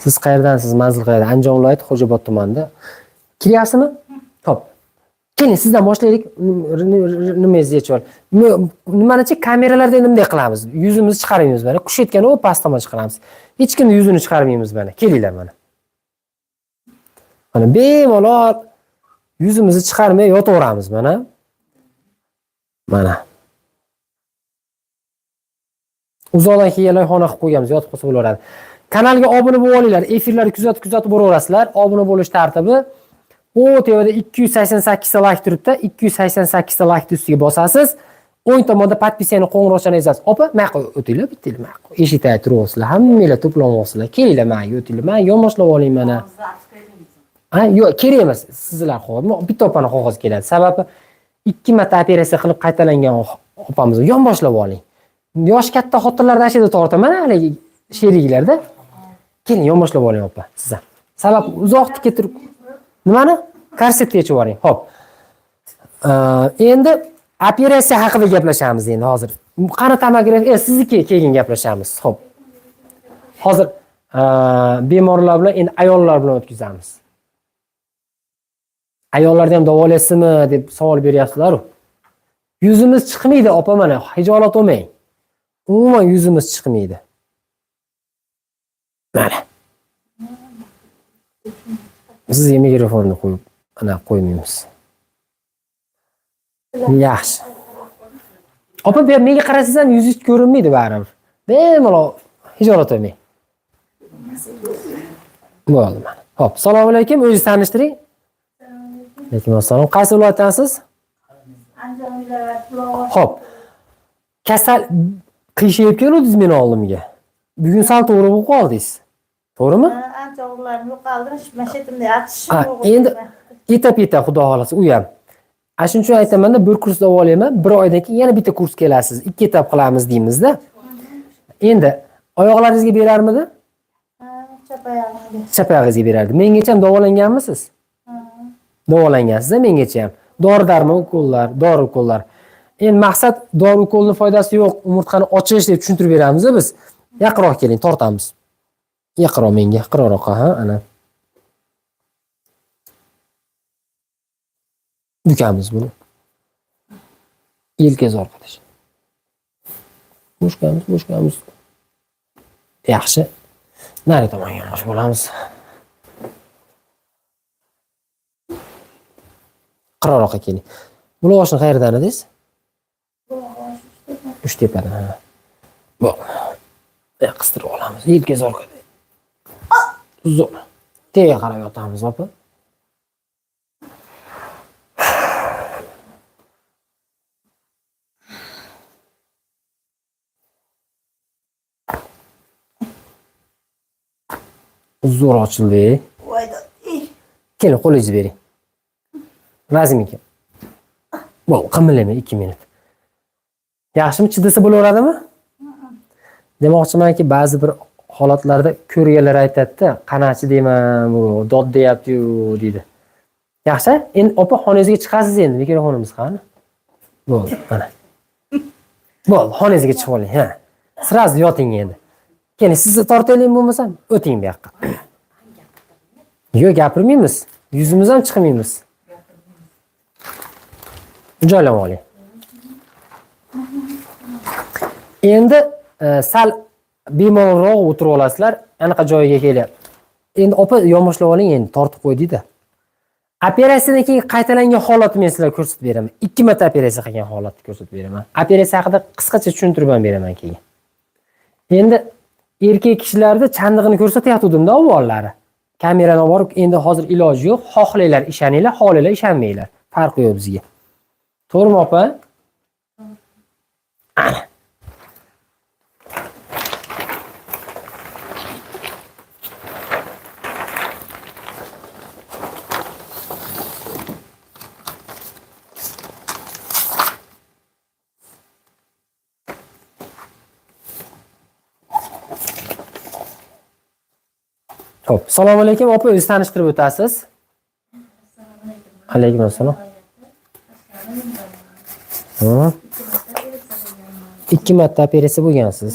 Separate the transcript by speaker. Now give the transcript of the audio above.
Speaker 1: Siz qayerdansiz? Manzil qayerda? Andijon viloyati Xo'jaobod tumanida. Kiryapsizmi? Xo'p. Keling, sizdan boshlaylik. Nimangizni yechib ol. Nimanichi kameralarda endi bunday qilamiz. Yuzimizni chiqarmaymiz mana. Qush etgani u past tomon chiqaramiz. Hech kimni yuzini chiqarmaymiz mana. Kelinglar mana. Mana bemalol yuzimizni chiqarmay yotaveramiz mana. Mana. Uzoqdan kelgan loyihani qilib qo'yganmiz, yotib qolsa bo'laveradi. Kanalga obuna bo'lib olinglar. Efirlarni kuzatib boraverasizlar. Obuna bo'lish tartibi o tevada 288 ta like turibdi. 288 ta like ustiga bosasiz. O'ng tomonda podpisani qo'ng'iroqchani ezasiz. Opa, ma'qul o'tinglar, bittanglar ma'qul. Eshitay turibsizlar. Hammanglar to'planmoqsizlar. Kelinglar menga o'tinglar. Men yonboshlab oling mana. Ha, yo'q, kerak emas. Sizlar qog'oz. Bitta opani qog'oz keladi. Sababi 2 marta operatsiya qilib qaytalangan opamizni yonboshlab oling. Yosh katta xotinlardan ashada tortaman haligi sheriklarda. Keling, yonboshlab oling opa, sizlar. Sabab uzoq tikka turib nimani? Korsetga yechib yuboring. Xo'p. Endi operatsiya haqida gaplashamiz endi hozir. Qani tomografiya, sizniki keyin gaplashamiz. Xo'p. Hozir bemorlar bilan endi ayollar bilan o'tkazamiz. Ayollarni ham davolaysizmi deb savol beryapsizlar-ku. Yuzimiz chiqmaydi opa mana, hijolat olmang. Umuman yuzimiz chiqmaydi. Mana. Sizga mikrofonni qo'yib, ana qo'ymaymiz. Yaxshi. Opa, bu menga qarasangiz ham yuzingiz ko'rinmaydi baribir. Bemalol hijolat olmang. Bo'ldi mana. Xo'p, assalomu alaykum, o'zingizni tanishtiring. Alaykum assalom. Qaysi viloyatdansiz?
Speaker 2: Andijon viloyati.
Speaker 1: Xo'p. Kasal qiyshayib keldingiz meni oldimga. Bugun sal to'g'ri bo'lib qoldingiz. To'g'rimi?
Speaker 2: Ancha o'g'irlarni yo'qoldirib, mashatimda atish.
Speaker 1: Endi etap-etap xudo xolasa u ham. Shuning uchun aytaman-da, bir kurs davolayman, bir oydan keyin yana bitta kurs kelasiz. 2 etap qilamiz deymiz-da. Endi oyoqlaringizga berarmidi?
Speaker 2: Chap oyog'imga.
Speaker 1: Chap oyog'ingizga berardi. Mengacha ham davolanganmisiz? Davolangansiz-a mengacha ham. Dori-darmon ukollar, dori ukollar. Endi maqsad dori ukolning foydasi yo'q, umurtqani ochish deb tushuntirib beramiz-a biz. Yaqinroq keling, tortamiz. Yaqinroq menga, yaqinroqqa, ha, ana. Bukamiz buni. Yelka orqadash. Mushkamiz. Yaxshi. Nari tomonga yanash bo'lamiz. Qiroroqqa keling. Buloqni qayerdan edingiz? Uchtepadan. Bo'l. Qistirib olamiz. Yelka orqada. Zo'r. Tega qarab yotamiz, opa. Zo'r ochildi.
Speaker 2: Voyda.
Speaker 1: Keling, qo'lingizni bering. Lazim ekan. Bo'l, qimirlamay 2 minut. Yaxshimi, chidasa bo'laveradimi? Demoqchimanki, ba'zi bir holatlarda ko'rganlar aytadi-da, qanachi deyman, bu dod deyapti-yu deydi. Yaxshi, endi opa xonangizga chiqasiz endi, mikrofonimiz qani? Bo'ldi, mana. Bo'ldi, xonangizga chiqib oling, ha. Sirazi yoting endi. Keling, sizni tortaylik bo'lmasam, o'ting bu yoqqa. Yo'q, gapirmaymiz. Yuzimiz ham chiqmaymiz. Joylab oling. Endi sal bemalolroq o'tirib olasizlar, anaqa joyiga kelib. Endi opa yonboshlab oling, endi tortib qo'ydingda. Operatsiyadan keyin qaytalangan holatni men sizlarga ko'rsatib beraman. 2 marta operatsiya qilgan holatni ko'rsatib beraman. Operatsiya haqida qisqacha tushuntirib ham beraman keyin. Endi erkak kishilarda chandig'ini ko'rsatyapti-da avvallari. Kamerani olib borib, endi hozir iloji yo'q. Xohlanglar ishoninglar, xohlanglar ishonmanglar. Farqi yo'q bizga. To'g'rimi opa? Ana. Xo'p, assalomu alaykum, opa, o'zingizni tanishtirib o'tasiz? Alaykum assalom. 2 marta operatsiya bo'lgansiz.